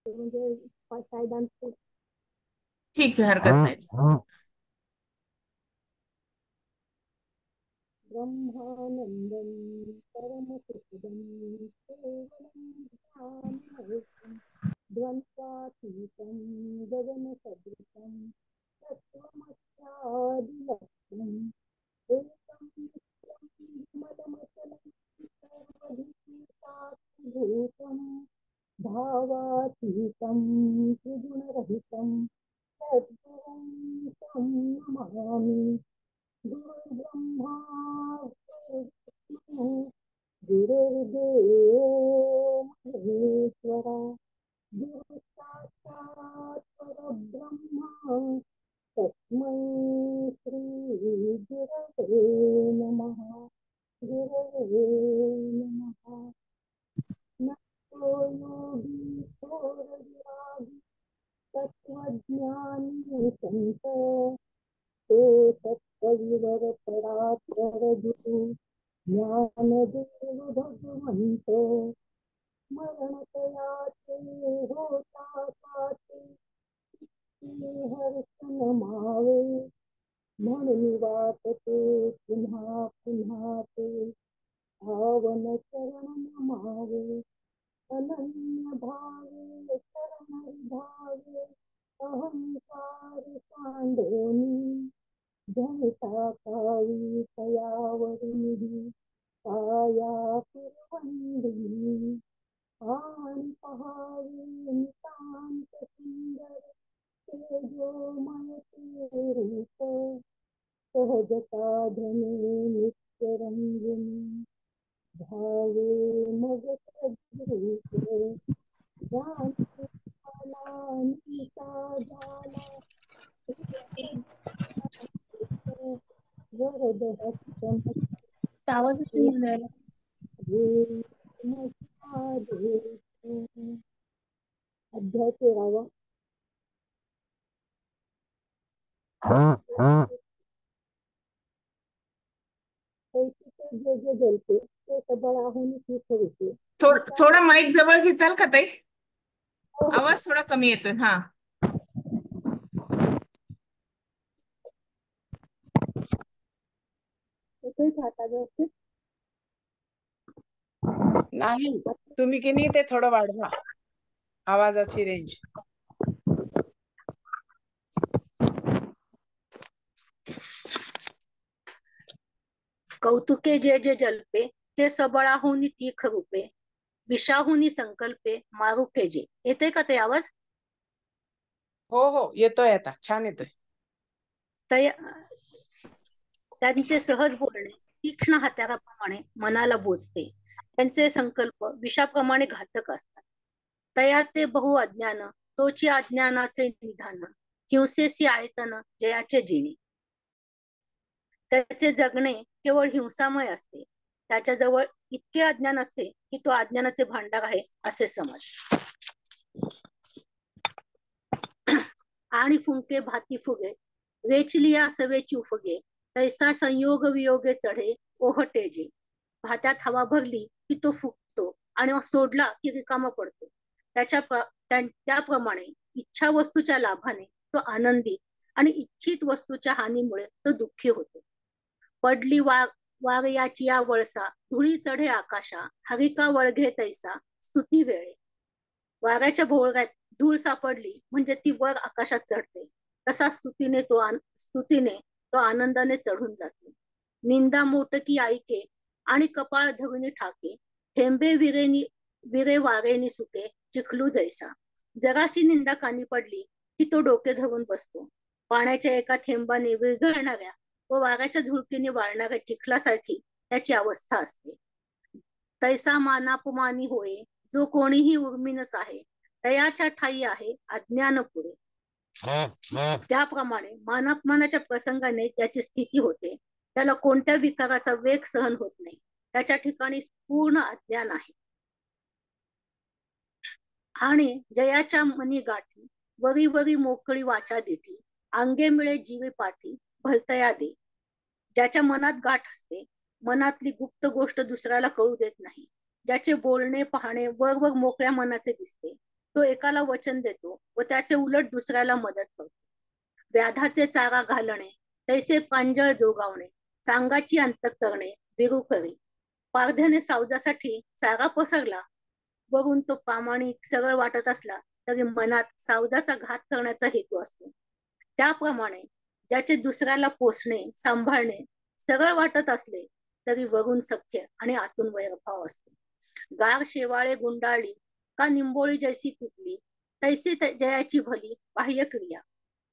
म्हणजे कायदांचे ठीक आहे, हरकत नाही. ब्रह्मानंदं परमसुखदं केवलं ज्ञानमयं द्वन्द्वातीतं गगनसदृशं तत्त्वमस्यादिलक्ष्यम् एकं नित्यं विमलमचलं सर्वधिसाक्षिभूतं भावातीतं त्रिगुणरहितं तद्गुरुं तं नमामि। गुरुर्ब्रह्मा गुरुर्विष्णू गुरुर्देवो महेश्वरा गुरु साक्षात् परब्रह्म तस्मै श्री गुरवे नमः। गुरवे नमः। नमो योगीश्वरविरागी तत्त्वज्ञानी संत ते सत्कविवर परात्पर गुरु ज्ञानदेव भगवंत मरणतयाचे होता काचे हर्ष नमावे म्हणून वाटते पुन्हा पुन्हा ते पावन चरण नमावे अनन्य भावे शरण भावे अहंकार सांडोनी जनता कावी तयावरी काया पुरवंदिनी आणि पहावे नितांत सुंदर तेजोमय ते रूप सहजता धने नित्य रंजनी भावे मग सद्रूप ज्ञानी झाला निसा झाला वरद हस्तम आवाजच नाही येऊन राहिला. अध्याय 13वा जे जे जलते ते सबळाहून तीर्थरूपे थोडा माईक जवळ घेताल का ताई? आवाज थोडा कमी येतोय. हा, व्यवस्थित नाही, तुम्ही की नाही ते थोडं वाढवा आवाजाची रेंज. कौतुके जे जे जल्पे ते सबळाहुनी तीख रूपे विषाहुनी संकल्पे मारुके जे. येते का ते आवाज? हो हो, येतोय, आता छान येतोय. त्यांचे सहज बोलणे तीक्ष्ण हत्याराप्रमाणे मनाला बोचते. त्यांचे संकल्प विषाप्रमाणे घातक असतात. तया ते बहु अज्ञान तोची अज्ञानाचे निधान हिंसेसी आयतन जयाचे जिणे. त्याचे जगणे केवळ हिंसामय असते. त्याच्याजवळ इतके अज्ञान असते की तो अज्ञानाचे भांडार आहे असे समज. आणि फुंके भाती फुगे वेचलिया सवे चुफगे तैसा संयोग वियोगे चढे ओहटे जे. भात्यात हवा भरली की तो फुगतो आणि सोडला की रिकामा पडतो. त्याप्रमाणे इच्छा वस्तूच्या लाभाने तो आनंदी आणि इच्छित वस्तूच्या हानीमुळे तो दुःखी होतो. पडली वाघ याची या वळसा धुळी चढे आकाशा हरिका वळघे तैसा स्तुती वेळे. वाघाच्या भोवळ्यात धूळ सापडली म्हणजे ती वर आकाशात चढते. तसा स्तुतीने तो आनंदाने चढून जातो. निंदा मोटकी ऐके आणि कपाळ धरुनी ठाके थेंबे विरे वारेनी सुके चिखलू जैसा. जराशी निंदा कानी पडली की तो डोके धरून बसतो. पाण्याच्या एका थेंबाने विरघळणाऱ्या व वाऱ्याच्या झुळकीने वाळणाऱ्या चिखलासारखी त्याची अवस्था असते. तैसा मानापमानी होय जो कोणीही उर्मिणच आहे तयाच्या ठाई आहे अज्ञान पुढे. त्याप्रमाणे मानापमानाच्या प्रसंगाने त्याची स्थिती होते. त्याला कोणत्या विकाराचा वेग सहन होत नाही. त्याच्या ठिकाणी पूर्ण अज्ञान आहे. आणि जयाच्या मनी गाठी वरी वरी मोकळी वाचा दिठी अंगे मिळे जीवे पाठी भलतया दे. ज्याच्या मनात गाठ असते, मनातली गुप्त गोष्ट दुसऱ्याला कळू देत नाही, ज्याचे बोलणे पाहणे वर वर मोकळ्या मनाचे दिसते, तो एकाला वचन देतो व त्याचे उलट दुसऱ्याला मदत करतो. व्याधाचे चारा घालणे तैसे पांजळ जोगावणे, चांगाची अंत करणे विरू करी. पारध्याने सावजासाठी चारा पसरला, बघून तो प्रामाणिक सरळ वाटत असला तरी मनात सावजाचा घात करण्याचा हेतू असतो. त्याप्रमाणे ज्याचे दुसऱ्याला पोसणे सांभाळणे सरळ वाटत असले तरी वरून सख्य आणि आतून वैरभाव असतो. गार शेवाळे गुंडाळली का निंबोळी जैसी पिकली, तैसे जयाची भली बाह्य क्रिया.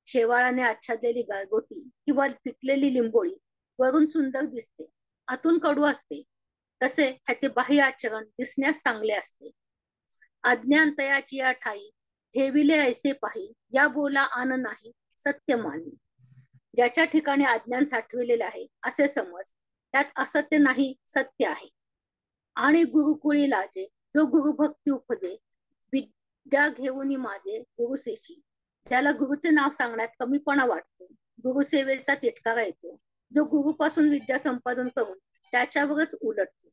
शेवाळाने आच्छादलेली गारगोटी किंवा पिकलेली लिंबोळी वरून सुंदर दिसते, आतून कडू असते. तसे ह्याचे बाह्य आचरण दिसण्यास चांगले असते. अज्ञान तयाची या ठाई ठेविले ऐसे पाही, या बोला आन नाही सत्य मानी. ज्याच्या ठिकाणी अज्ञान साठविलेले आहे असे समज, त्यात असत्य नाही सत्य आहे. आणि गुरुकुळी लाजे, जो गुरुभक्ती उपजे, विद्या घेऊन माझे गुरुसेशी. ज्याला गुरुचे नाव सांगण्यात कमीपणा वाटतो, गुरुसेवेचा तिटकारा येतो, जो गुरुपासून विद्या संपादन करून त्याच्यावरच उलटतो.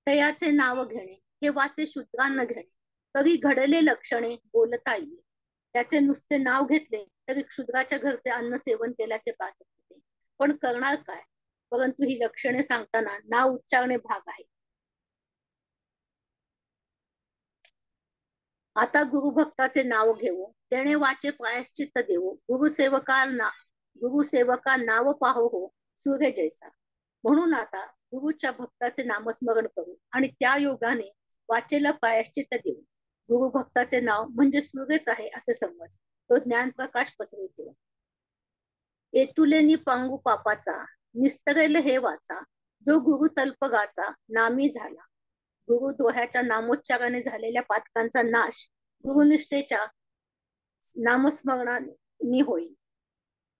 तयाचे नाव घेणे हे वाचे शूद्रांना घेणे, तरी घडले लक्षणे बोलता येईल. त्याचे नुसते नाव घेतले तरी शूद्राच्या घरचे अन्न सेवन केल्याचे पातक होते. पण करणार काय? परंतु ही लक्षणे सांगताना नाव उच्चारणे भाग आहे. आता गुरुभक्ताचे नाव घेऊ, तेणे वाचे प्रायश्चित्त देऊ. गुरुसेवका नाव पाहो हो सूर्य जैसा. म्हणून आता गुरुच्या भक्ताचे नामस्मरण करू आणि त्या योगाने वाचेला प्रायश्चित्त देऊ. गुरुभक्ताचे नाव म्हणजे सूर्यच आहे असे समज, तो ज्ञान प्रकाश पसरवितो. एतुलेनी पांगू पापाचा निस्तरेल हे वाचा, जो गुरु तल्पगाचा नामी झाला. गुरुद्रोहाच्या नामोच्चाराने झालेल्या पातकांचा नाश गुरुनिष्ठेच्या नामस्मरणाने होईल.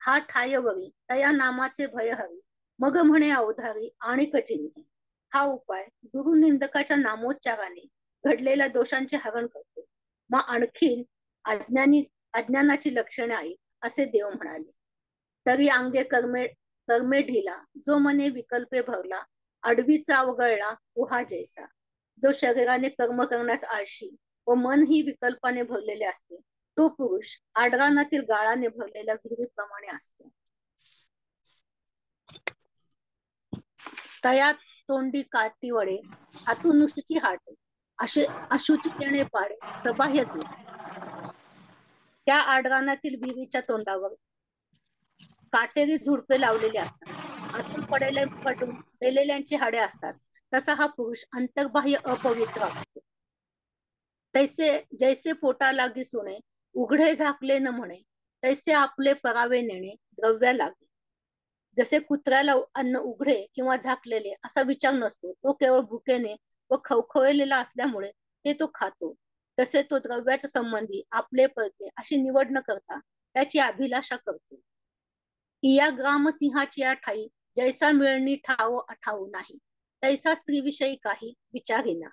हा ठायवरी तया नामाचे भय हरी, मग म्हणे अवधारी आणि कचिन्हे. हा उपाय गुरुनिंदकाच्या नामोच्चाराने घडलेल्या दोषांचे हरण करतो. मग आणखीन अज्ञानाची लक्षणे आहेत असे देव म्हणाले. तरी अंगे कर्मे ढिला, जो मने विकल्पे भरला, अडवीचा अवगळला उहा जैसा. जो शरीराने कर्म करण्यास आळशी व मन ही विकल्पाने भरलेले असते, तो पुरुष आडरानातील गाळाने भरलेल्या विहिरीप्रमाणे असतो. तया तोंडी काठी वडे, हातून नुसती हाटे, असे अशुचितेने पाडे सबाह्य जो. त्या आडरानातील विहिरीच्या तोंडावर काटेरी झुडपे लावलेली असतात, आतून पडून मेलेल्यांची हाडे असतात. तसा हा पुरुष अंतर्बाह्य अपवित्र असतो. जैसे पोटा लागी सुणे, उघडे झाकले न म्हणे, तैसे आपले परावे नेणे द्रव्या लागे. जसे कुत्र्याला अन्न उघडे किंवा झाकलेले असा विचार नसतो, तो केवळ भुकेने व खवखवलेला असल्यामुळे ते तो खातो. तसे तो द्रव्याच्या संबंधी आपले परके अशी निवड न करता त्याची अभिलाषा करतो. या ग्रामसिंहाची या ठाई जैसा मिळणी ठाव अठाऊ नाही, तैसा स्त्रीविषयी काही विचारिना.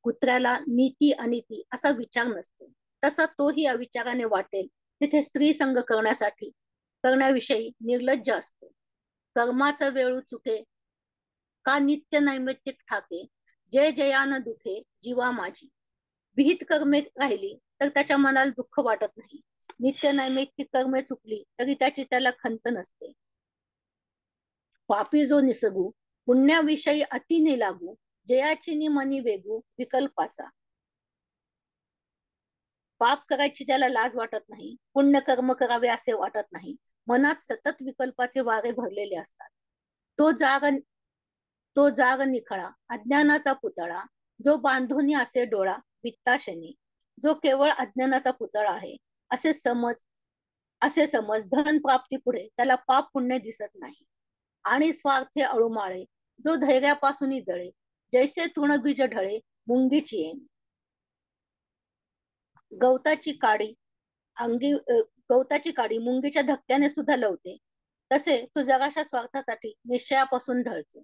कुत्र्याला नीती अनिती असा विचार नसतो, तसा तोही अविचाराने वाटेल तिथे स्त्री संग करण्याविषयी निर्लज्ज असतो. कर्माचा वेळू चुके का नित्य नैमित्तिक ठाके, जय जयान दुखे जीवा माझी. विहित कर्मे राहिली तर त्याच्या मनाला दुःख वाटत नाही. नित्य नैमित्तिक कर्मे चुकली तरी त्याला खंत नसते. पापी जो निसगू पुण्याविषयी अति ने लागू, जयाची नि मनी वेगू विकल्पाचा. पाप करायची त्याला लाज वाटत नाही, पुण्य कर्म करावे असे वाटत नाही. मनात सतत विकल्पाचे वारे भरलेले असतात. तो जाग निखळा अज्ञानाचा पुतळा, जो बांधोनी असे डोळा वित्ताशनी. जो केवळ अज्ञानाचा पुतळा आहे असे समज धन प्राप्ती पुढे त्याला पाप पुण्य दिसत नाही. आणि स्वार्थे अळूमाळे, जो धैर्यापासून जळे, जैसे तृणबीज ढळे मुंगीची येणे. गवताची काडी मुंगीच्या धक्क्याने सुद्धा लवते, तसे तो जगाच्या स्वार्थासाठी निश्चयापासून ढळतो.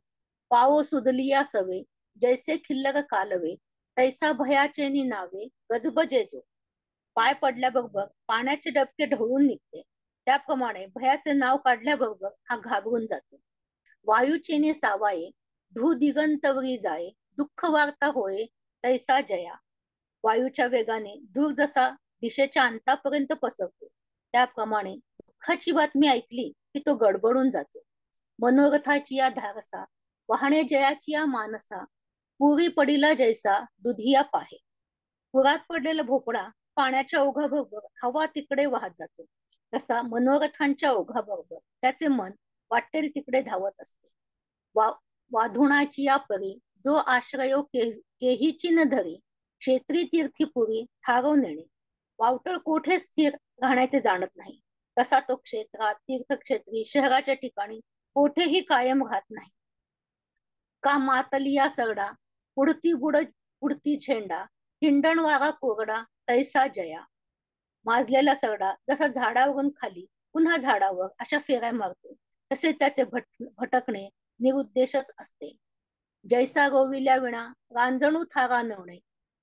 पावो सुदलिया सवे, जैसे खिल्लर कालवे, तैसा भयाचेनी नावे गजबजे जो. पाय पडल्याबरोबर पाण्याचे डबके ढवळून निघते, त्याप्रमाणे भयाचे नाव काढल्याबरोबर हा घाबरून जातो. वायूचेने सावाये, धू दिगंतवरी जाये, दुःख वार्ता होये तैसा जया. वायूच्या वेगाने धूर जसा दिशेच्या अंतापर्यंत पसरतो, त्याप्रमाणे दुःखाची बातमी ऐकली की तो गडबडून जातो. मनोरथाची या धारसा, वाहणे जयाची या मानसा, पुरी पडिला जैसा दुधिया पाहे. पुरात पडलेला भोपळा पाण्याच्या ओघाबरोबर हवा तिकडे वाहत जातो, तसा मनोरथांच्या ओघाबरोबर त्याचे मन वाटेल तिकडे धावत असते. वाधुणाची या परी, जो आश्रयो केहीची न धरी, क्षेत्री तीर्थी पुरी थारो नेणे. वावटळ कोठे स्थिर राहण्याचे जाणत नाही, तसा तो क्षेत्रात, तीर्थक्षेत्री, शहराच्या ठिकाणी कोठेही कायम राहत नाही. का मातलिया सरडा, पुढती झेंडा, हिंडण वारा कोरडा, तैसा जया. माजलेला सरडा जसा झाडावरून खाली पुन्हा झाडावर अशा फेऱ्या मारतो, तसे त्याचे भटकणे निरुद्देशच असते. जैसा रोविल्या विणा, रांजणू थारा नवणे,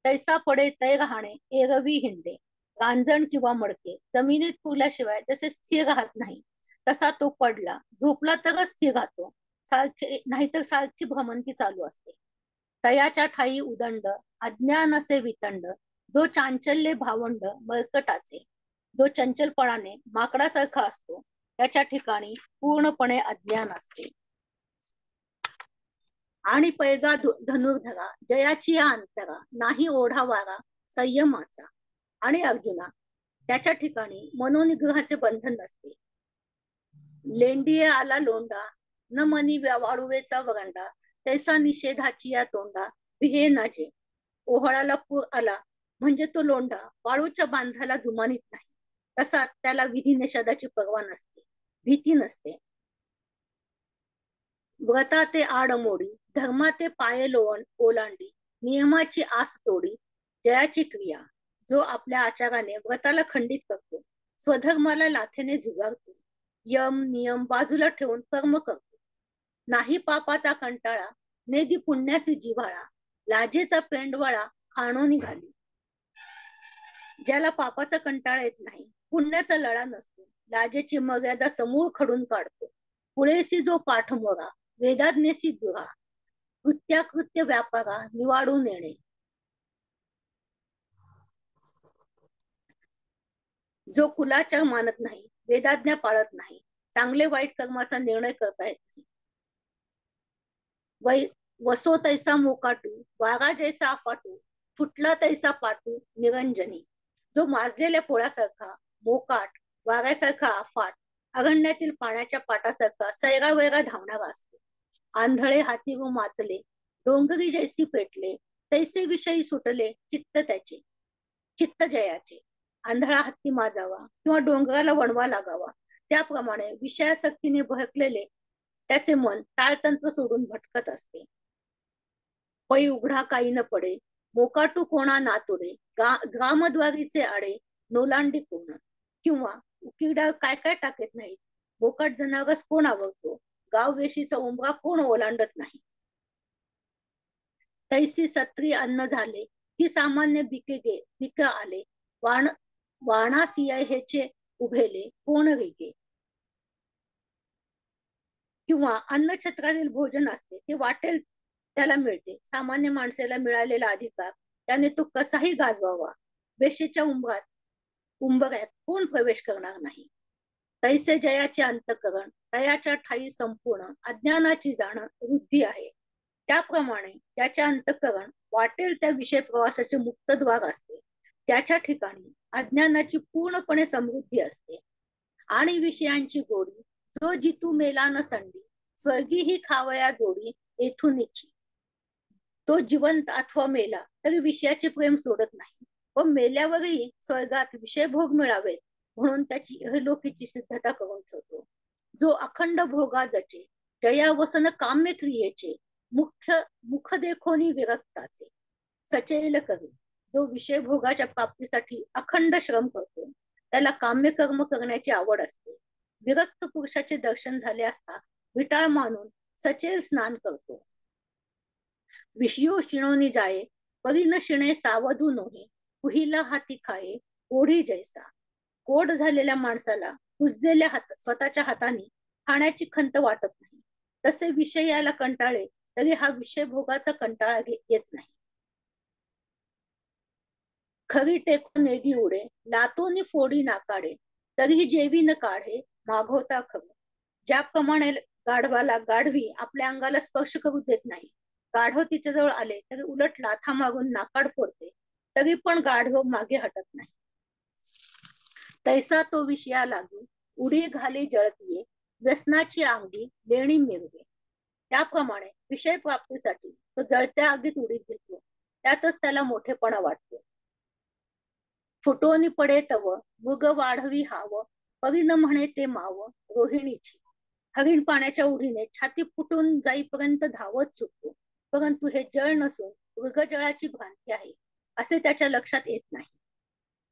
तैसा पडे तै राहणे, एरवी हिंडे. रांजण किंवा मडके जमिनीत पुरल्याशिवाय जसे स्थिर राहत नाही, तसा तो पडला झोपला तरच स्थिर राहतो, नाहीतर सारखी भ्रमंती चालू असते. तयाच्या ठाई उदंड, अज्ञान असे वितंड, जो चांचल्य भावंड मरकटाचे. जो चंचलपणाने माकडासारखा असतो, त्याच्या ठिकाणी पूर्णपणे अज्ञान असते. आणि पैगा धनुर्धरा, जयाची या अंतरा, नाही ओढा वारा संयमाचा. आणि अर्जुना, त्याच्या ठिकाणी मनोनिग्रहाचे बंधन नसते. लेंडिये आला लोंडा, न मनी वाळुवेचा वरंडा, तैसा निषेधाची या तोंडा, विहे नाजे. ओहळाला पूर आला म्हणजे तो लोंढा वाळूच्या बांधाला जुमानीत नाही, तसा त्याला विधी निषेधाची पर्वा नसते, भीती नसते. व्रता ते आडमोडी, धर्मा ते पाय ओलांडी, नियमाची आस तोडी, जयाची क्रिया. जो आपल्या आचाराने व्रताला खंडित करतो, स्वधर्माला लाथेने झुगारतो, यम नियम बाजूला ठेवून कर्म करतो. नाही पापाचा कंटाळा, नेदी पुण्यासी जिव्हाळा, लाजेचा पेंडवाळा खाणो निघाली. ज्याला पापाचा कंटाळा येत नाही, पुण्याचा लळा नसतो, लाजेची मर्यादा समूळ खडून काढतो, पुळेसी जो पाठमोरा, वेदाज्ञेसी दुरा, कृत्याकृत्य व्यापारा निवाडून येणे. जो कुलाचार मानत नाही, वेदाज्ञा पाळत नाही, चांगले वाईट कर्माचा निर्णय करता येत नाही. वसो तैसा मोकाटू, वारा जैसा अफाटू, फुटला तैसा पाटू निरंजनी. जो माजलेल्या पोळ्यासारखा, मोकाट, वाऱ्यासारखा अफाट, अरण्यातील पाण्याच्या पाटासारखा सैरावैरा धावणारा असतो. आंधळे हाती व मातले, डोंगरी जैसी पेटले, तैसे विषयी सुटले चित्त त्याचे, चित्त जयाचे. आंधळा हत्ती माजावा किंवा डोंगराला वणवा लागावा, त्याप्रमाणे विषयासक्तीने भडकलेले त्याचे मन ताळतंत्र सोडून भटकत असते. पै उघडा काही न पडे, मोकाटू कोणा नातुडे, ग्रामद्वारीचे आडे, नोलांडी कोण. किंवा उकिरड्या काय काय टाकत नाहीत, मोकाट जनावरच कोण आवडतो, गाव वेशीचा उंबरा कोण ओलांडत नाही. तैसी सत्री अन्न झाले की सामान्य बिके आले, वाणासिया ह्याचे उभेले कोण रेगे. किंवा अन्नछत्रातील भोजन असते, ते वाटेल त्याला मिळते, सामान्य माणसाला मिळालेला अधिकार त्याने तो कसाही गाजवावा, वेशीच्या उंबऱ्यात कोण प्रवेश करणार नाही. तैसे जयाचे अंतकरण, तयाच्या ठाई संपूर्ण अज्ञानाची जाण वृद्धी आहे. त्याप्रमाणे त्याच्या अंतकरण वाटेल त्या विषय प्रवासाचे मुक्तद्वार असते, त्याच्या ठिकाणी अज्ञानाची पूर्णपणे समृद्धी असते. आणि विषयांची गोडी, जो जितू मेला न संडी, स्वर्गी ही खावया जोडी येथून इच्छी. तो जिवंत अथवा मेला तरी विषयाचे प्रेम सोडत नाही, व मेल्यावरही स्वर्गात विषय भोग मिळावेत म्हणून त्याची इहलोकीची सिद्धता करून ठेवतो. जो अखंड भोगादचे, जया वसन काम्य क्रियेचे, मुख देखोनी विरक्ताचे, सचेल करी. जो विषय भोगाच्या प्राप्तीसाठी अखंड श्रम करतो, त्याला काम्य कर्म करण्याची आवड असते. विरक्त पुरुषाचे दर्शन झाले असता विटाळ मानून सचेल स्नान करतो. विषयो शिणोनी जाये, परी न शिणे सावधू नोहे, पुहिला हाती खाये ओढी जैसा. कोड झालेल्या माणसाला कुजलेल्या स्वतःच्या हाताने खाण्याची खंत वाटत नाही, तसे विषय याला कंटाळे तरी हा विषय भोगाचा कंटाळा येत नाही. खरी टेको नेगी उडे, लातोनी फोडी नाकाडे, तरीही जेवी न काढे, मागवता खरं. ज्याप्रमाणे गाढवाला गाढवी आपल्या अंगाला स्पर्श करू देत नाही, गाढव तिच्या जवळ आले तरी उलट लाथा मागून नाकाड फोडते, तरी पण गाढव मागे हटत नाही. तैसा तो विषया लागी उडी घाली जळतीये, व्यसनाची अंगी लेणी मिरवे. त्याप्रमाणे विषय प्राप्तीसाठी तो जळत्या आगीत उडी घेतो, त्यातच त्याला मोठेपणा वाटतो. फुटोनी पडे तव मृग वाढवी हाव, परी न म्हणे ते माव रोहिणीची. हरिण पाण्याच्या उडीने छाती फुटून जाईपर्यंत धावत सुटतो, परंतु हे जळ नसून मृगजळाची भ्रांती आहे असे त्याच्या लक्षात येत नाही.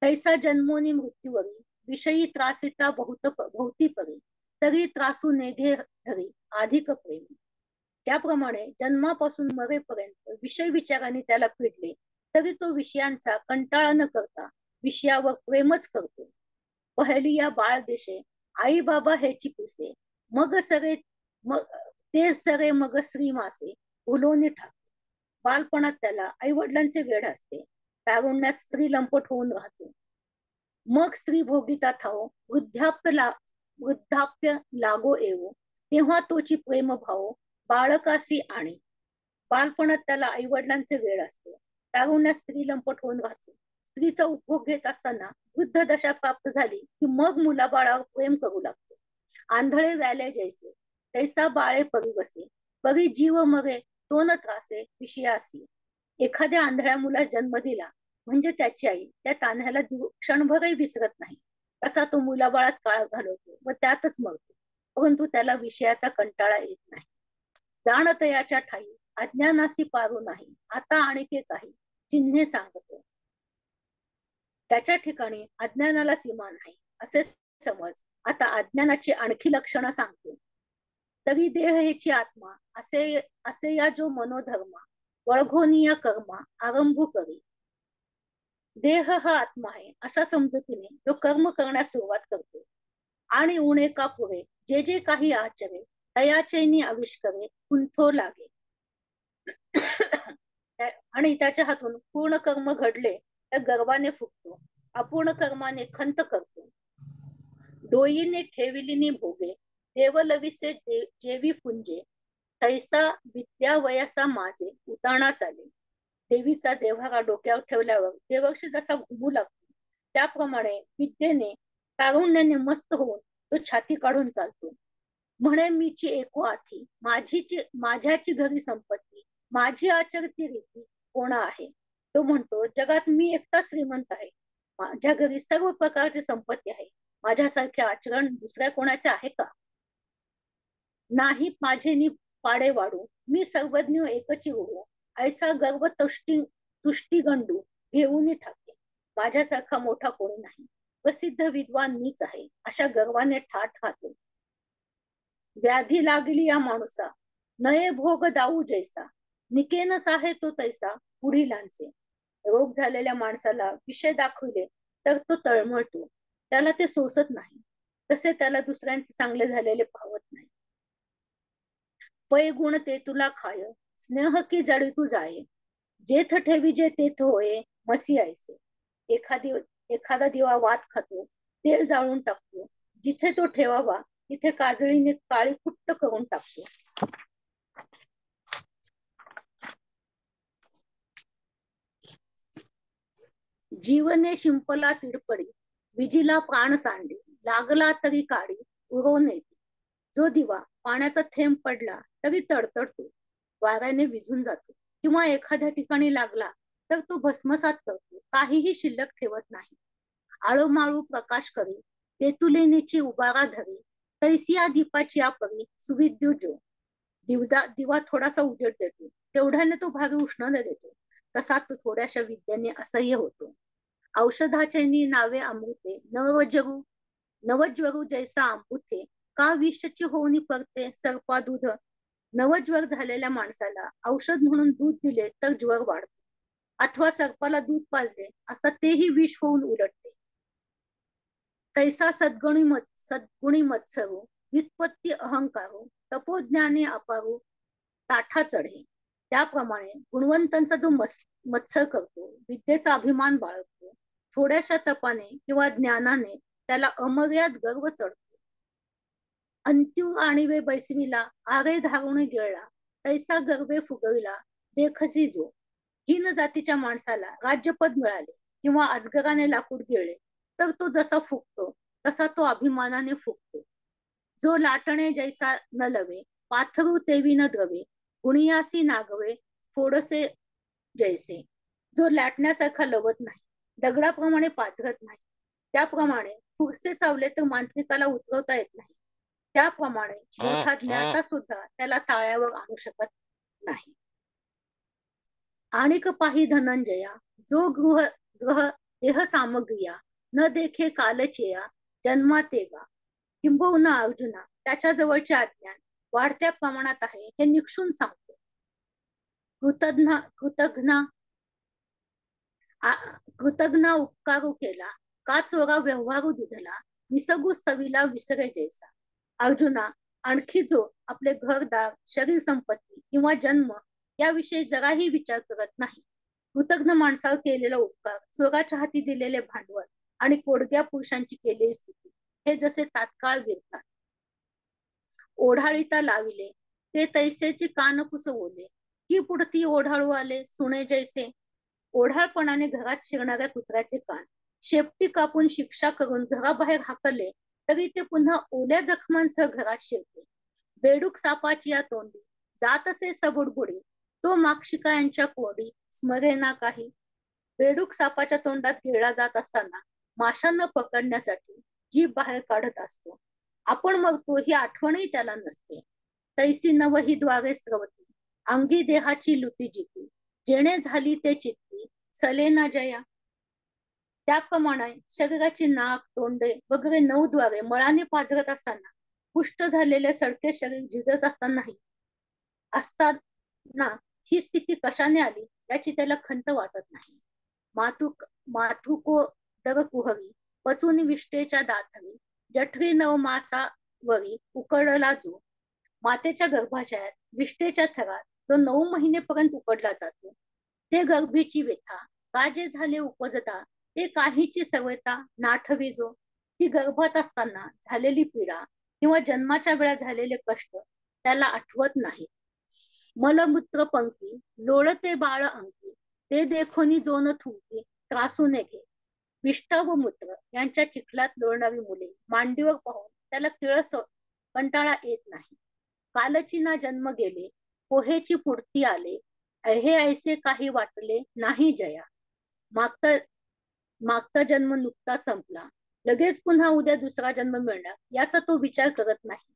तैसा जन्मोनी मृत्यूवरी विषयी त्रासिता भोवती परी, तरी त्रासू नेघे धरी अधिक प्रेमी. त्याप्रमाणे जन्मापासून मरेपर्यंत विषय विचाराने त्याला पिडले तरी तो विषयांचा कंटाळा न करता विषयावर प्रेमच करतो. पहलिया बाळ देशे आई बाबा हेची पिसे, मग सरे ते सरे मग श्री मासे उलोनी ठाके. बालपणात त्याला आई वडिलांचे वेड असते, तारुण्यात स्त्री लंपट होऊन राहते, मग स्त्री भोगिता थाओ वृद्धाप्य लागो येवो, तेव्हा तोची प्रेम भाव बाळकासी आणि. बालपणात त्याला आई वडिलांचे वेड असते, तारुण्यात स्त्री लंपट होऊन राहते, स्त्रीचा उपभोग घेत असताना वृद्ध दशा प्राप्त झाली की मग मुलाबाळावर प्रेम करू लागतो. आंधळे व्याले जैसे तैसा बाळे परी बसे, परी जीव मरे तो न त्रासे विषयासी. एखाद्या आंधळ्या मुलास जन्म दिला म्हणजे त्याची आई त्या तान्ह्याला क्षणभरही विसरत नाही, तसा तो मुलाबाळात काळ घालवतो व त्यातच मरतो, परंतु त्याला विषयाचा कंटाळा येत नाही. जाणतयाच्या ठाई अज्ञानासी पारू नाही, आता आणखी काही चिन्हे सांगतो. त्याच्या ठिकाणी अज्ञानाला सीमा नाही असे समज. आता अज्ञानाची आणखी लक्षणं सांगतो. तरी देह हेची आत्मा असे या जो मनोधर्मा वळघोनिया कर्मा आरंभ करी. देह हा आत्मा आहे अशा समजुतीने तो कर्म करण्यास सुरुवात करतो आणि उणे का पुरे जे जे काही आचरे तयाचैनी आविष्करे कुंथो लागे. आणि त्याच्या हातून पूर्ण कर्म घडले तर गर्वाने फुटतो, अपूर्ण कर्माने खंत करतो. डोईने ठेविलीनी भोगे देवलविसे जेवी पुंजे, तैसा विद्या वयसा माझे उताणा चाले. देवीचा देव्हारा डोक्यावर ठेवल्यावर देवर्षी जसा घुमू लागतो त्याप्रमाणे विद्येने तारुण्याने मस्त होऊन तो छाती काढून चालतो. म्हणे मीची एको आथी माझ्याची घरी संपत्ती, माझी आचरती रीती कोणा आहे. तो म्हणतो जगात मी एकटा श्रीमंत आहे, माझ्या घरी सर्व प्रकारची संपत्ती आहे, माझ्यासारखे आचरण दुसऱ्या कोणाचे आहे का. नाही माझे नि पाडे वाढू, मी सर्वज्ञ एकची उडू, ऐसा गर्व तुष्टी गंडू घेऊन ठाके. माझ्यासारखा मोठा कोणी नाही, प्रसिद्ध विद्वान मीच आहे अशा गर्वाने ठाठ राहतो. व्याधी लागली या माणूसा नये भोग दाऊ जैसा, निकेनस आहे तो तैसा पुढीलांचे. रोग झालेल्या माणसाला विषय दाखविले तर तो तळमळतो, त्याला ते सोसत नाही, तसे त्याला दुसऱ्यांचे चांगले झालेले पाहत नाही. पै गुण ते तुला खाय, स्नेह की जडी तू जाये, जेथ ठेवी जे तेथ होये मसी ऐसे. एखादा दिवा वात खातो, तेल जाळून टाकतो, जिथे तो ठेवावा तिथे काजळीने काळी कुट्ट करून टाकतो. जीवने शिंपला तिडपडी, विजीला प्राण सांडी, लागला तरी काडी उडवून येते. जो दिवा पाण्याचा थेंब पडला तरी तडतडतो, वाऱ्याने विझून जातो, किंवा एखाद्या ठिकाणी लागला तर तो भस्मसात करतो, काहीही शिल्लक ठेवत नाही. आळूमाळू प्रकाश करी, तेतुलेनीची उबारा धरी, तैसिया दीपाची परी सुविद्युजो. दिवा थोडासा उजेड देतो, तेवढ्याने तो भारी उष्ण देतो, तसा तो थोड्याशा विद्येने असह्य होतो. औषधाचे नावे अमृते नवज्वरू जैसा अमृते, का विषची होऊनी परते सर्पा दूध. नवज्वर झालेल्या माणसाला औषध म्हणून दूध दिले तर ज्वर वाढतो, अथवा सर्पाला दूध पाजले असता तेही विष होऊन उलटते. तैसा सद्गुणी मत्सरू व्युत्पत्ती अहंकारू, तपोज्ञाने अपारू ताठा चढे. त्याप्रमाणे गुणवंतांचा जो मत्सर करतो, विद्येचा अभिमान बाळगतो, थोड्याशा तपाने किंवा ज्ञानाने त्याला अमर्याद गर्व चढतो. अंत्यू आणिवे बैसविला आरे धारुणे गिळला तैसा गर्वे फुगविला देखसी जो. हीन जातीच्या माणसाला राज्यपद मिळाले किंवा अजगराने लाकूड गिळले तर तो जसा फुगतो तसा तो अभिमानाने फुगतो. जो लाटणे जैसा न लवे पाथरू तेवी न द्रवे गुणियासी नागवे थोडसे जैसे. जो लाटण्यासारखा लवत नाही, दगडाप्रमाणे पाझरत नाही, त्याप्रमाणे फुरसे चावले तर मांत्रिकाला उतरवता येत नाही, त्याप्रमाणे मोठा ज्ञाता सुद्धा त्याला ताळ्यावर आणू शकत नाही. आणिक पाही धनंजया जो गृह ग्रह देह सामग्रिया न देखे कालचेया जन्मातेगा. किंबहुना अर्जुना त्याच्या जवळचे अज्ञान वाढत्या प्रमाणात आहे हे निक्षून सांगतो. कृतज्ञ उपकारू केला का चोरा व्यवहारू दुधला विसगू स्थविला विसरे जैसा. अर्जुना आणखी जो आपले घरदार शरीर संपत्ती किंवा जन्म याविषयी जराही विचार करत नाही, कृतज्ञ माणसावर केलेला उपकार, चोराच्या हाती दिलेले भांडवल आणि कोडग्या पुरुषांची केलेली स्थिती हे जसे तात्काळ विरतात. ओढाळीता लाविले ते तैसेची कानकुस ओले की पुढती ओढाळू आले सुणे जैसे. ओढाळपणाने घरात शिरणाऱ्या कुत्र्याचे कान शेपटी कापून शिक्षा करून घराबाहेर हाकले तरी ते पुन्हा ओल्या जखमांसह घरात शिरते. बेडूक सापाची या तोंडी जात असे सबुडबुडी तो माक्षिका यांच्या कोडी स्मरेना काही. बेडूक सापाच्या तोंडात गिळला जात असताना माशांना पकडण्यासाठी जीभ बाहेर काढत असतो. आपण मरतो ही आठवणही त्याला नसते. तैसी नवही द्वारे स्त्रवती अंगी देहाची लुती जिती जेणे झाली ते चित्ती सलेना जया. त्याप्रमाणे शरीराची नाक तोंडे वगैरे 9 द्वारे मळाने पाझरत असताना पुष्ट झालेले सडके शरीर झिजत असताना ही स्थिती कशाने आली याची त्याला खंत वाटत नाही. मातृको दर कुहरी पचून विष्टेच्या दाथरी जठरी 9 मासावरी उकडला जो. मातेच्या गर्भाशयात विष्टेच्या थरात जो 9 महिनेपर्यंत उकडला जातो ते गर्भीची व्यथा का जे झाले उपजता ते काहीची सवयता नाठवी जो. ती गर्भात असताना झालेली पीडा किंवा जन्माच्या वेळा झालेले कष्ट त्याला आठवत नाही. मलमूत्र पंक्ती लोळते बाळ अंकी ते देखोनी जो न थुंकी त्रासूने घे. विष्ठा व मूत्र यांच्या चिखलात लोळणारी मुले मांडीवर पाहून त्याला किळस कंटाळा येत नाही. कालची ना जन्म गेले पोहेची पुढती आले हे ऐसे काही वाटले नाही जया. मागचा जन्म नुकता संपला लगेच पुन्हा उद्या दुसरा जन्म मिळणार याचा तो विचार करत नाही.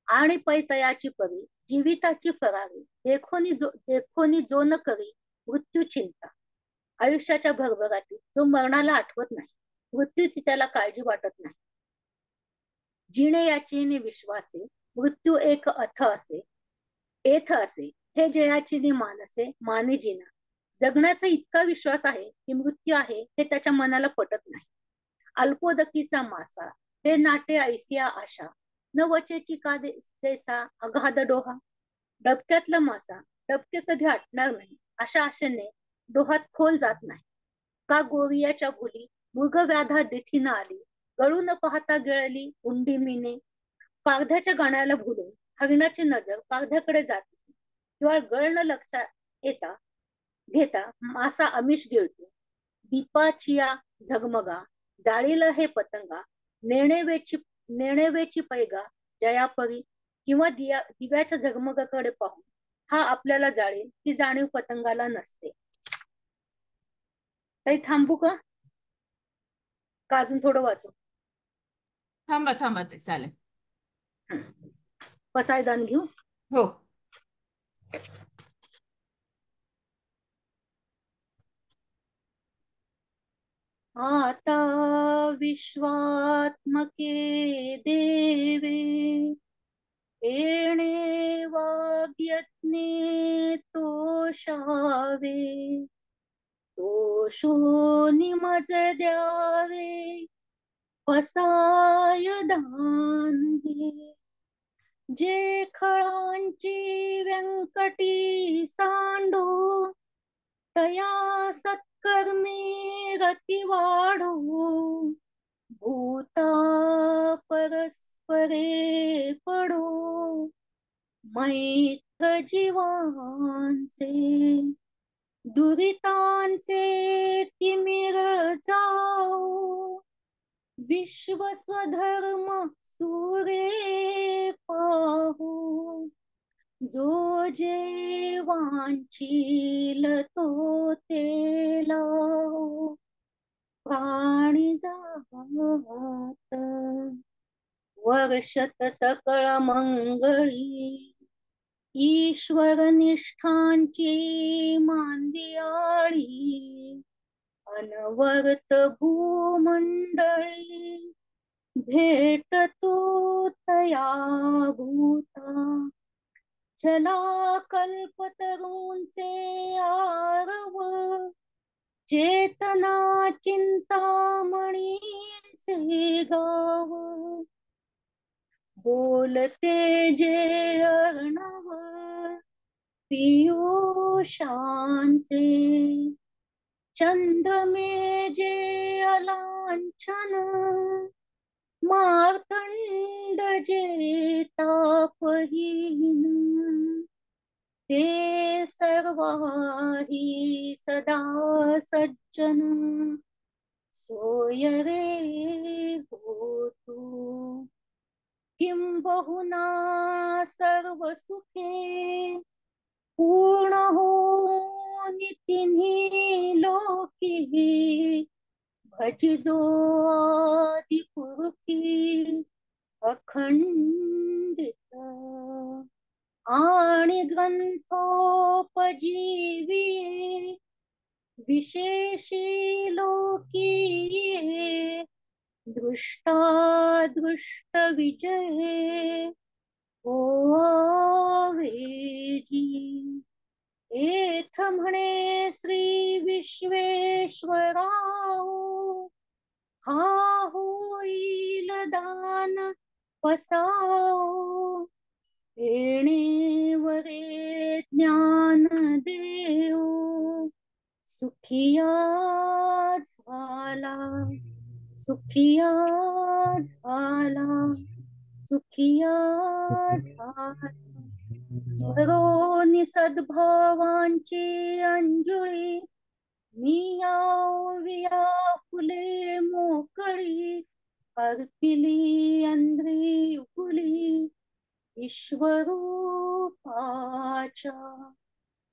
आणि पैतयाची परी जीविताची फरारी देखोनी जो न करी मृत्यू चिंता. आयुष्याच्या भरभराटी जो मरणाला आठवत नाही, मृत्यूची त्याला काळजी वाटत नाही. जिणे याची विश्वासे मृत्यू एक अथ असे एथ असे हे जयाची मानसे माने जिना. जगण्याचा इतका विश्वास आहे की मृत्यू आहे हे त्याच्या मनाला पटत नाही. अल्पोदकीचा मासा हे नाटे ऐसिया आशा न वचेची का जैसा अगाध डोहा. डबक्यातला मासा डबके कधी आटणार नाही अशा आशेने डोहात खोल जात नाही का. गोरियाच्या भुली मृग व्याधा दिठीनं आली गळू न पाहता गिळली उंडी मीने. पारध्याच्या गाण्याला भुलून हरिणाची नजर पारध्याकडे जाते किंवा गळण लक्षात घेता मासा आमिष गिळतो. दीपाचिया झगमगा जाळील हे पतंगा नेणेवेची पैगा जयापरी. किंवा दिव्याच्या झगमगाकडे पाहून हा आपल्याला जाळेल ही जाणीव पतंगाला नसते. काही थांबू का अजून थोडं वाचू? थांबा ते चालेल. पसायदान घेऊ. हो. आता विश्वात्मके देवे येणे वाग्यज्ञे तोषावे तोषो निमज द्यावे पसाय दान हे. जे खळांची व्यंकटी सांडो तया सत्कर्मे रती वाढो भूता परस्परे पडो मैत्र जीवांचे दुरितांचे तिमिर जाओ विश्व स्वधर्म सुरे पाहू जो जे वांछील तो ते लावो प्राणी जात वर्षत सकळ मंगळी ईश्वर निष्ठांची मांदियाळी अनवर्त भूमंडळी भेट तू तया भूता चला कल्पतरूंचे आरव चेतना चिंतामणींचे गाव बोलते जे अर्णव पियुषांचे चंद्रमे जे अलांछन मार्तंड जे तापहीन ते सर्वाही सदा सज्जन सोय रे होतु किंबहुना सर्व सुखे पूर्ण होऊन तिन्ही लोकी भजिजो आदि पुरुषी अखंडित आणि ग्रंथोपजीवी विशेषी लोकी दृष्टादृष्ट विजय ओवेजी एथ म्हणे श्री विश्वेश्वराव हा होईल दान पसाव येणे वरे ज्ञान देव सुखिया झाला सुखिया झाला सुखिया झाला भरोनी सद्भावांची अंजुळी मी विया फुले मोकळी अर्पिली अंध्री उगुली ईश्वरूपाच्या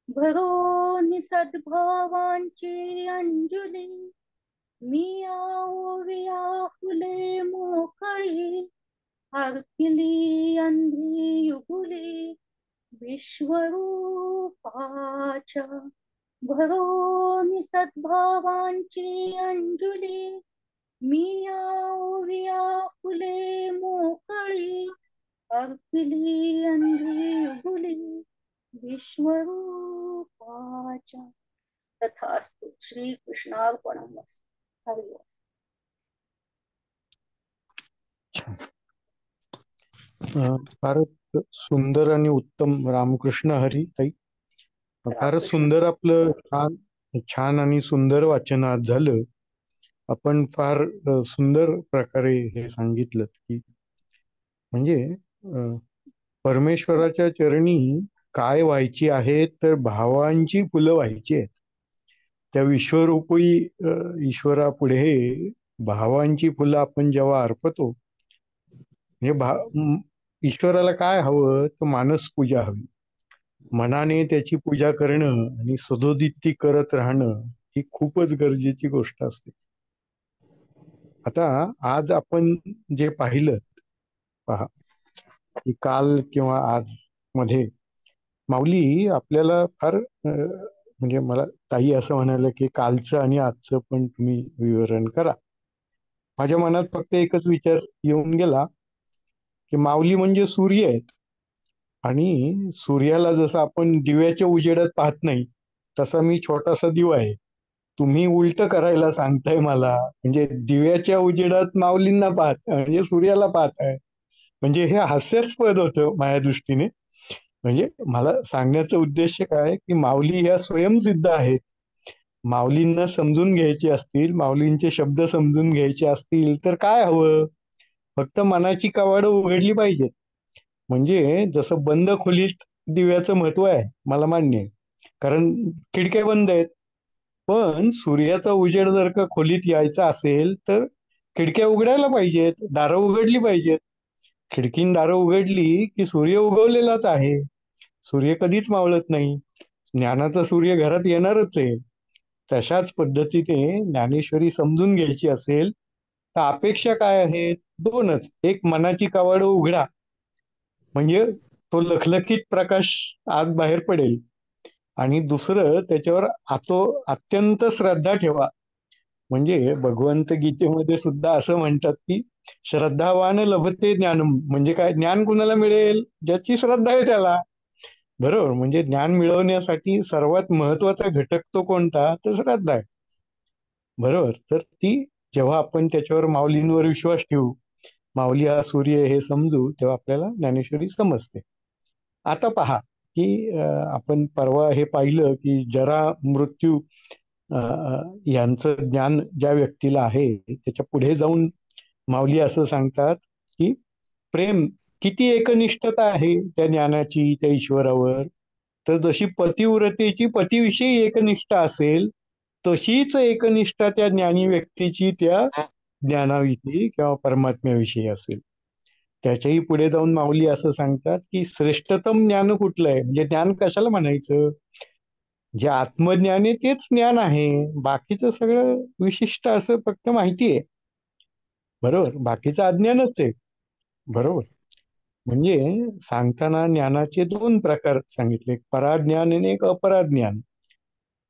भरोनी सद्भावांची अंजुली मी विया फुले मोकळी अर्पिली अंधी युगुली विश्वरूपाच्या भरोनी सद्भावांची अंजुली मी विया फुले मोकळी अर्पिली अंधी युगुली विश्वरूपाच्या तथास्तु श्री कृष्णार्पणमस्तु हरि ओम. फारच सुंदर आणि उत्तम रामकृष्ण हरी ताई. फारच सुंदर आपलं छान छान आणि सुंदर वाचन आज झालं. आपण फार सुंदर प्रकारे हे सांगितलं की म्हणजे परमेश्वराच्या चरणी काय व्हायची आहे तर भावांची फुलं व्हायची आहेत. त्या विश्वरूपी ईश्वरापुढे भावांची फुलं आपण जेव्हा अर्पतो म्हणजे ईश्वराला काय हवं तर मानस पूजा हवी. मनाने त्याची पूजा करणं आणि सदोदिती करत राहणं ही खूपच गरजेची गोष्ट असते. आता आज आपण जे पाहिलं पहा की काल किंवा आज मध्ये माऊली आपल्याला फार म्हणजे मला ताई असं म्हणाले की कालचं आणि आजचं पण तुम्ही विवरण करा. माझ्या मनात फक्त एकच विचार येऊन गेला की माऊली म्हणजे सूर्य आहेत आणि सूर्याला जसं आपण दिव्याच्या उजेडात पाहत नाही तसा मी छोटासा दिवा आहे. तुम्ही उलट करायला सांगताय मला म्हणजे दिव्याच्या उजेडात माऊलींना पाहत म्हणजे सूर्याला पाहत आहे. म्हणजे हे हास्यास्पद होतं माझ्या दृष्टीने. म्हणजे मला सांगण्याचा उद्देश काय की माऊली ह्या स्वयंसिद्ध आहेत माऊलींना समजून घ्यायचे असतील, माऊलींचे शब्द समजून घ्यायचे असतील तर काय हवं? फक्त मनाची कवाडं उघडली पाहिजेत. म्हणजे जसं बंद खोलीत दिव्याचं महत्व आहे, मला मान्य आहे, कारण खिडक्या बंद आहेत. पण सूर्याचा उजेड जर का खोलीत यायचा असेल तर खिडक्या उघडायला पाहिजेत, दारं उघडली पाहिजेत. खिडकीन दारं उघडली की सूर्य उगवलेलाच आहे, सूर्य कधीच मावळत नाही. ज्ञानाचा सूर्य घरात येणारच आहे. तशाच पद्धतीने ज्ञानेश्वरी समजून घ्यायची असेल तर अपेक्षा काय आहेत? दोनच. एक, मनाची कवाडं उघडा, म्हणजे तो लखलखीत प्रकाश आत बाहेर पडेल. आणि दुसरं, त्याच्यावर अत्यंत श्रद्धा ठेवा. म्हणजे भगवंत गीतेमध्ये सुद्धा असं म्हणतात की श्रद्धावान लभते ज्ञानम. म्हणजे काय? ज्ञान कुणाला मिळेल? ज्याची श्रद्धा आहे त्याला. बरोबर. म्हणजे ज्ञान मिळवण्यासाठी सर्वात महत्वाचा घटक तो कोणता? तर श्रद्धा आहे. बरोबर. तर ती जेव्हा आपण त्याच्यावर, माऊलींवर विश्वास ठेवू, माऊली हा सूर्य हे समजू, तेव्हा आपल्याला ज्ञानेश्वरी समजते. आता पहा की आपण परवा हे पाहिलं की जरा मृत्यू यांचं ज्ञान ज्या व्यक्तीला आहे त्याच्या पुढे जाऊन माऊली असं सांगतात की प्रेम किती एकनिष्ठता आहे त्या ज्ञानाची त्या ईश्वरावर. तर जशी पतिव्रतेची पतीविषयी एकनिष्ठा असेल तशीच एकनिष्ठा त्या ज्ञानी व्यक्तीची त्या ज्ञानाविषयी किंवा परमात्म्याविषयी असेल. त्याच्याही पुढे जाऊन माऊली असं सांगतात की श्रेष्ठतम ज्ञान कुठलं आहे? म्हणजे ज्ञान कशाला म्हणायचं? जे आत्मज्ञान आहे तेच ज्ञान आहे. बाकीचं सगळं विशिष्ट असं फक्त माहिती आहे. बरोबर. बाकीचं अज्ञानच आहे. बरोबर. म्हणजे सांगताना ज्ञानाचे दोन प्रकार सांगितले, एक पराज्ञान आणि एक अपराज्ञान.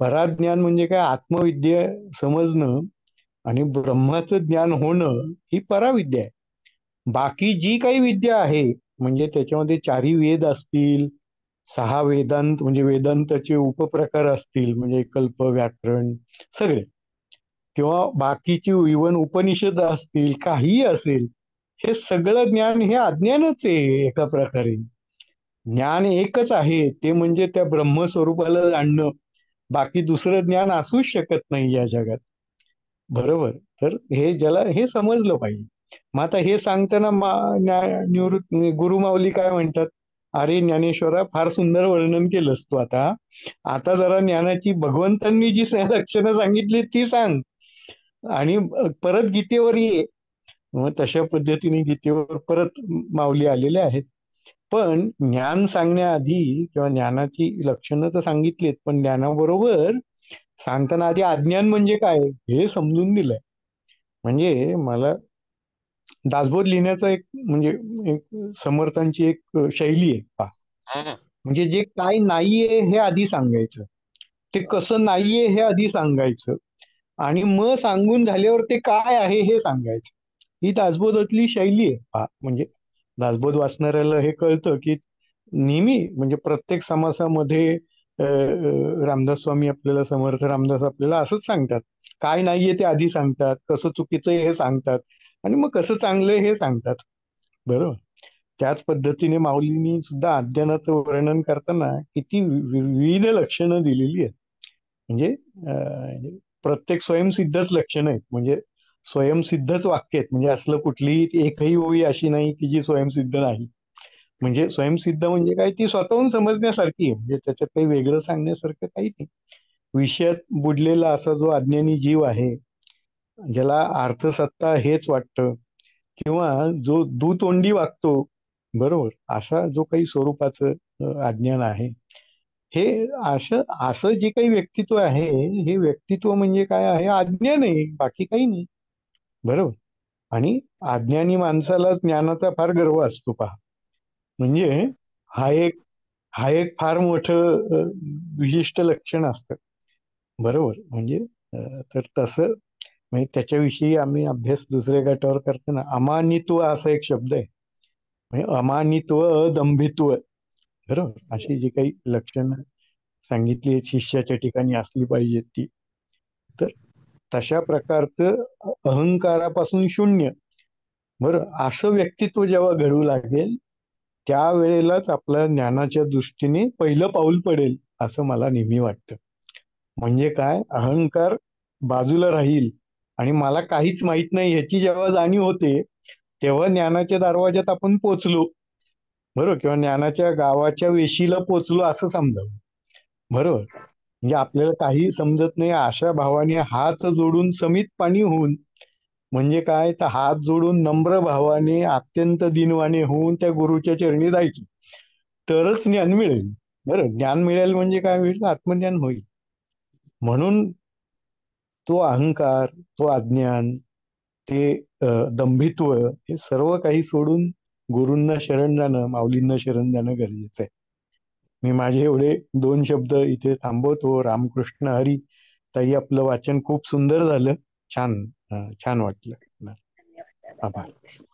पराज्ञान म्हणजे काय? आत्मविद्या समजणं आणि ब्रह्माचं ज्ञान होणं ही पराविद्या आहे. बाकी जी काही विद्या आहे, म्हणजे त्याच्यामध्ये 4 वेद असतील, 6 वेदांत म्हणजे वेदांताचे उपप्रकार असतील, म्हणजे कल्प, व्याकरण सगळे, किंवा बाकीची इवन उपनिषद असतील, काहीही असेल, हे सगळं ज्ञान हे अज्ञानच आहे एका प्रकारे. ज्ञान एकच आहे, ते म्हणजे त्या ब्रह्मस्वरूपाला जाणणं. बाकी दुसरं ज्ञान असूच शकत नाही या जगात. बरोबर. तर हे ज्याला हे समजलं पाहिजे. मग आता हे सांगताना निवृत्त गुरु माऊली काय म्हणतात? अरे ज्ञानेश्वरा, फार सुंदर वर्णन केलंस तू. आता आता जरा ज्ञानाची भगवंतांनी जी लक्षणं सांगितली ती सांग आणि परत गीतेवर ये. मग तशा पद्धतीने गीतेवर परत माऊली आलेले आहेत. पण ज्ञान सांगण्याआधी किंवा ज्ञानाची लक्षणं तर सांगितलीत, पण ज्ञानाबरोबर सांगताना आधी अज्ञान म्हणजे काय हे समजून दिलंय. म्हणजे मला दासबोध लिहिण्याचा एक म्हणजे एक समर्थांची एक शैली आहे पहा. म्हणजे जे काय नाहीये हे आधी सांगायचं, ते कसं नाहीये हे आधी सांगायचं, आणि मग सांगून झाल्यावर ते काय आहे हे सांगायचं. ही दासबोधातली शैली आहे पहा. म्हणजे दासबोध वाचणाऱ्याला हे कळतं की नेहमी म्हणजे प्रत्येक समासामध्ये रामदास स्वामी आपल्याला, समर्थ रामदास आपल्याला असंच सांगतात. काय नाहीये ते आधी सांगतात, कसं चुकीचं आहे हे सांगतात, आणि मग कसं चांगलं हे सांगतात. बरोबर. त्याच पद्धतीने माऊलींनी सुद्धा अज्ञानाचं वर्णन करताना किती विविध लक्षणं दिलेली आहेत. म्हणजे प्रत्येक स्वयंसिद्धच लक्षणं आहेत, म्हणजे स्वयंसिद्धच वाक्य आहेत. म्हणजे असलं कुठलीही एकही ओळी अशी नाही की जी स्वयंसिद्ध नाही. म्हणजे स्वयंसिद्ध म्हणजे काय? ती स्वतःहून समजण्यासारखी आहे. म्हणजे त्याच्यात काही वेगळं सांगण्यासारखं काही नाही. विषयात बुडलेला असा जो अज्ञानी जीव आहे, ज्याला अर्थसत्ता हेच वाटतं, किंवा जो दुतोंडी वागतो, बरोबर, असा जो काही स्वरूपाचं अज्ञान आहे, हे असं जे काही व्यक्तित्व आहे, हे व्यक्तित्व म्हणजे काय आहे? अज्ञान आहे, बाकी काही नाही. बरोबर. आणि अज्ञानी माणसाला ज्ञानाचा फार गर्व असतो पहा. म्हणजे हा एक फार मोठं विशिष्ट लक्षण असतं. बरोबर. म्हणजे तर तसं म्हणजे त्याच्याविषयी आम्ही अभ्यास दुसऱ्या गटावर करताना अमानित्व असा एक शब्द आहे. म्हणजे अमानित्व, अदंभित्व, बरोबर, अशी जी काही लक्षणं सांगितली आहेत शिष्याच्या ठिकाणी असली पाहिजेत ती. तर तशा प्रकारचं अहंकारापासून शून्य, बरं, असं व्यक्तित्व जेव्हा घडू लागेल त्यावेळेलाच आपल्या ज्ञानाच्या दृष्टीने पहिलं पाऊल पडेल असं मला नेहमी वाटतं. म्हणजे काय, अहंकार बाजूला राहील आणि मला काहीच माहित नाही ह्याची जेव्हा जाणीव होते, तेव्हा ज्ञानाच्या दरवाज्यात आपण पोचलो, बरोबर, किंवा ज्ञानाच्या गावाच्या वेशीला पोचलो असं समजावं, बरोबर. म्हणजे आपल्याला काही समजत नाही अशा भावाने हात जोडून समीत पाणी होऊन, म्हणजे काय, तर हात जोडून नम्र भावाने अत्यंत दिनवाने होऊन त्या गुरुच्या चरणी जायचं, तरच ज्ञान मिळेल. बरं, ज्ञान मिळेल म्हणजे काय होईल, आत्मज्ञान होईल. म्हणून तो अहंकार, तो अज्ञान, ते दंभित्व, हे सर्व काही सोडून गुरूंना शरण जाणं, माऊलींना शरण जाणं गरजेचं आहे. मी माझे एवढे 2 शब्द इथे थांबवतो. रामकृष्ण हरी. ताई, आपलं वाचन खूप सुंदर झालं. छान छान वाटलं. धन्यवाद दादा. आभार. रामकृष्ण.